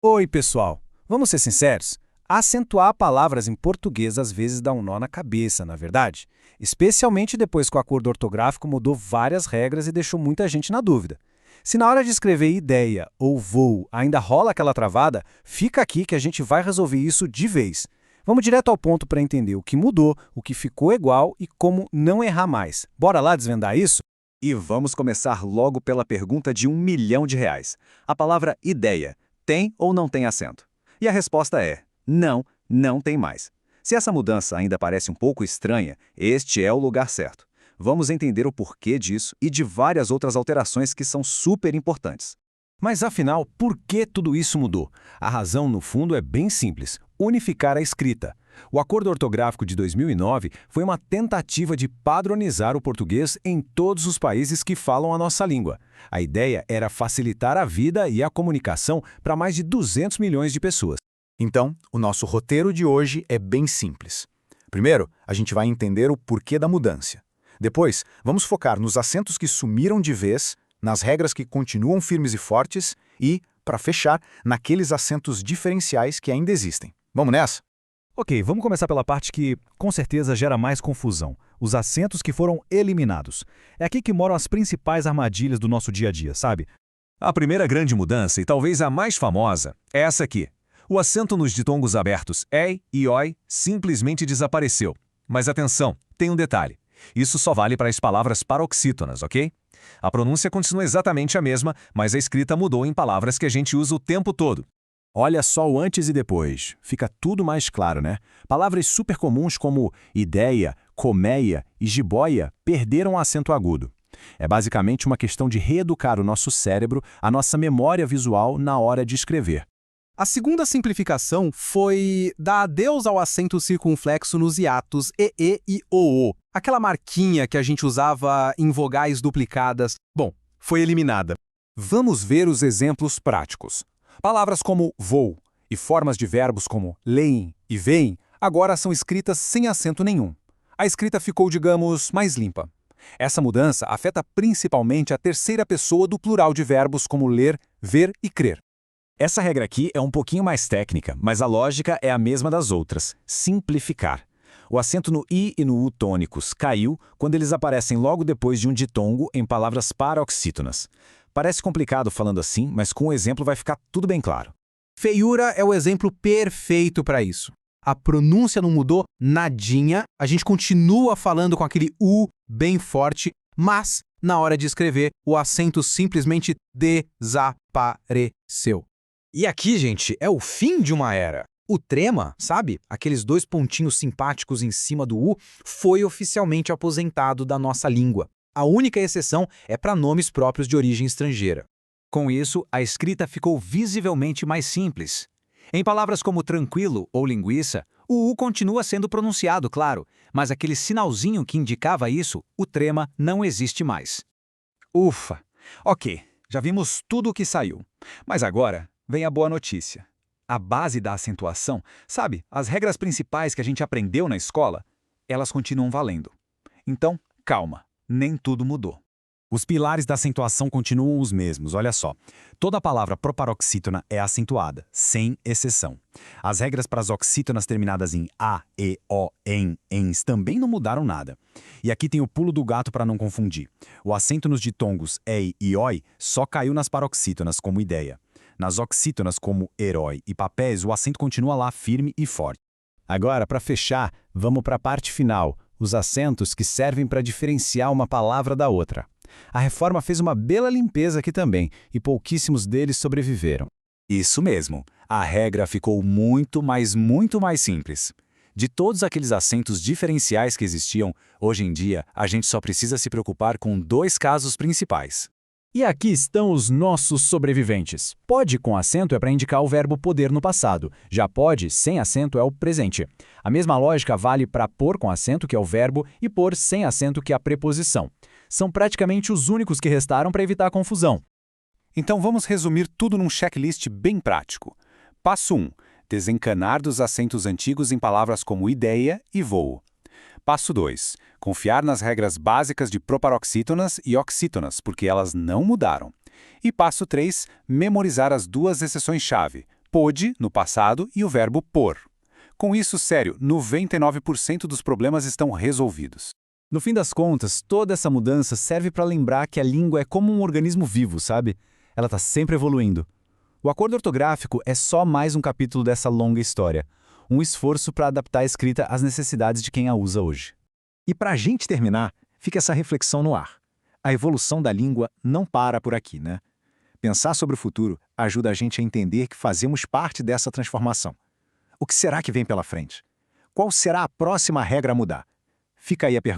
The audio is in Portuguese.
Oi, pessoal. Vamos ser sinceros? Acentuar palavras em português às vezes dá um nó na cabeça, na verdade? Especialmente depois que o acordo ortográfico mudou várias regras e deixou muita gente na dúvida. Se na hora de escrever ideia ou voo ainda rola aquela travada, fica aqui que a gente vai resolver isso de vez. Vamos direto ao ponto para entender o que mudou, o que ficou igual e como não errar mais. Bora lá desvendar isso? E vamos começar logo pela pergunta de R$ 1 milhão. A palavra ideia tem ou não tem acento? E a resposta é: não, não tem mais. Se essa mudança ainda parece um pouco estranha, este é o lugar certo. Vamos entender o porquê disso e de várias outras alterações que são super importantes. Mas afinal, por que tudo isso mudou? A razão, no fundo, é bem simples: unificar a escrita. O Acordo Ortográfico de 2009 foi uma tentativa de padronizar o português em todos os países que falam a nossa língua. A ideia era facilitar a vida e a comunicação para mais de 200 milhões de pessoas. Então, o nosso roteiro de hoje é bem simples. Primeiro, a gente vai entender o porquê da mudança. Depois, vamos focar nos acentos que sumiram de vez, nas regras que continuam firmes e fortes e, para fechar, naqueles acentos diferenciais que ainda existem. Vamos nessa? Ok, vamos começar pela parte que, com certeza, gera mais confusão. Os acentos que foram eliminados. É aqui que moram as principais armadilhas do nosso dia a dia, sabe? A primeira grande mudança, e talvez a mais famosa, é essa aqui. O acento nos ditongos abertos ei e oi simplesmente desapareceu. Mas atenção, tem um detalhe. Isso só vale para as palavras paroxítonas, ok? A pronúncia continua exatamente a mesma, mas a escrita mudou em palavras que a gente usa o tempo todo. Olha só o antes e depois. Fica tudo mais claro, né? Palavras super comuns como ideia, colmeia e jiboia perderam o acento agudo. É basicamente uma questão de reeducar o nosso cérebro, a nossa memória visual na hora de escrever. A segunda simplificação foi dar adeus ao acento circunflexo nos hiatos e e o. Aquela marquinha que a gente usava em vogais duplicadas. Bom, foi eliminada. Vamos ver os exemplos práticos. Palavras como vou e formas de verbos como leem e veem agora são escritas sem acento nenhum. A escrita ficou, digamos, mais limpa. Essa mudança afeta principalmente a terceira pessoa do plural de verbos como ler, ver e crer. Essa regra aqui é um pouquinho mais técnica, mas a lógica é a mesma das outras: simplificar. O acento no i e no u tônicos caiu quando eles aparecem logo depois de um ditongo em palavras paroxítonas. Parece complicado falando assim, mas com o exemplo vai ficar tudo bem claro. Feiura é o exemplo perfeito para isso. A pronúncia não mudou nadinha, a gente continua falando com aquele U bem forte, mas, na hora de escrever, o acento simplesmente desapareceu. E aqui, gente, é o fim de uma era. O trema, sabe? Aqueles dois pontinhos simpáticos em cima do U, foi oficialmente aposentado da nossa língua. A única exceção é para nomes próprios de origem estrangeira. Com isso, a escrita ficou visivelmente mais simples. Em palavras como tranquilo ou linguiça, o U continua sendo pronunciado, claro, mas aquele sinalzinho que indicava isso, o trema, não existe mais. Ufa! Ok, já vimos tudo o que saiu. Mas agora vem a boa notícia. A base da acentuação, sabe, as regras principais que a gente aprendeu na escola, elas continuam valendo. Então, calma. Nem tudo mudou. Os pilares da acentuação continuam os mesmos, olha só. Toda palavra proparoxítona é acentuada, sem exceção. As regras para as oxítonas terminadas em a, e, o, ens também não mudaram nada. E aqui tem o pulo do gato para não confundir. O acento nos ditongos ei e oi só caiu nas paroxítonas como ideia. Nas oxítonas como herói e papéis, o acento continua lá firme e forte. Agora, para fechar, vamos para a parte final. Os acentos que servem para diferenciar uma palavra da outra. A reforma fez uma bela limpeza aqui também, e pouquíssimos deles sobreviveram. Isso mesmo, a regra ficou muito mais simples. De todos aqueles acentos diferenciais que existiam, hoje em dia a gente só precisa se preocupar com 2 casos principais. E aqui estão os nossos sobreviventes. Pode com acento é para indicar o verbo poder no passado. Já pode sem acento é o presente. A mesma lógica vale para pôr com acento, que é o verbo, e pôr sem acento, que é a preposição. São praticamente os únicos que restaram para evitar a confusão. Então vamos resumir tudo num checklist bem prático. Passo 1. Desencanar dos acentos antigos em palavras como ideia e voo. Passo 2. Confiar nas regras básicas de proparoxítonas e oxítonas, porque elas não mudaram. E passo 3. Memorizar as 2 exceções-chave, pôde, no passado, e o verbo pôr. Com isso, sério, 99% dos problemas estão resolvidos. No fim das contas, toda essa mudança serve para lembrar que a língua é como um organismo vivo, sabe? Ela está sempre evoluindo. O acordo ortográfico é só mais um capítulo dessa longa história, um esforço para adaptar a escrita às necessidades de quem a usa hoje. E para a gente terminar, fica essa reflexão no ar. A evolução da língua não para por aqui, né? Pensar sobre o futuro ajuda a gente a entender que fazemos parte dessa transformação. O que será que vem pela frente? Qual será a próxima regra a mudar? Fica aí a pergunta.